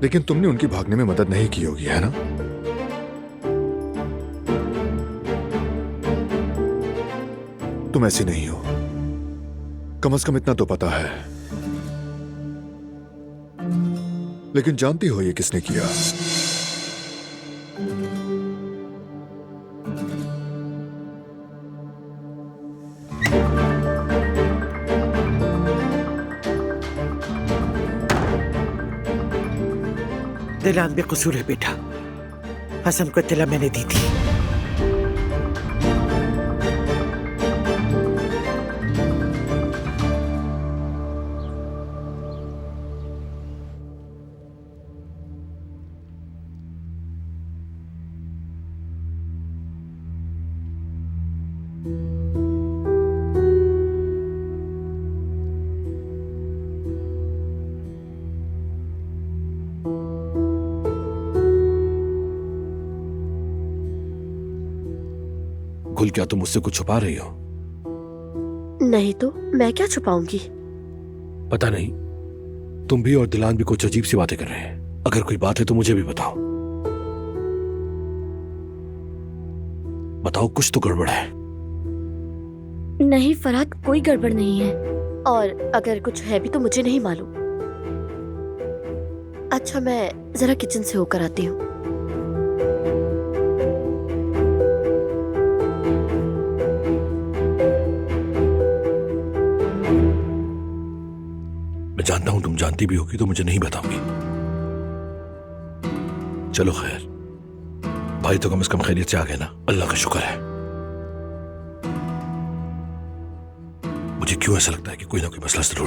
लेकिन तुमने उनकी भागने में मदद नहीं की होगी, है ना? तुम ऐसी नहीं हो, कम से कम इतना तो पता है। लेकिन जानती हो ये किसने किया? दिलान बेकसूर है बेटा। हसन को इत्तला मैंने दी थी। गुल, क्या तुम मुझसे कुछ छुपा रही हो? नहीं तो मैं क्या छुपाऊंगी? पता नहीं, तुम भी और दिलान भी कुछ अजीब सी बातें कर रहे हैं। अगर कोई बात है तो मुझे भी बताओ। बताओ, कुछ तो गड़बड़ है। नहीं फरहत, कोई गड़बड़ नहीं है। और अगर कुछ है भी तो मुझे नहीं मालूम। अच्छा, मैं जरा किचन से होकर आती हूँ। मैं जानता हूं तुम जानती भी होगी तो मुझे नहीं बताओगी। चलो खैर, भाई तो कम से कम खैरियत से आ गए ना, अल्लाह का शुक्र है। मुझे क्यों ऐसा लगता है कि कोई ना कोई मसला जरूर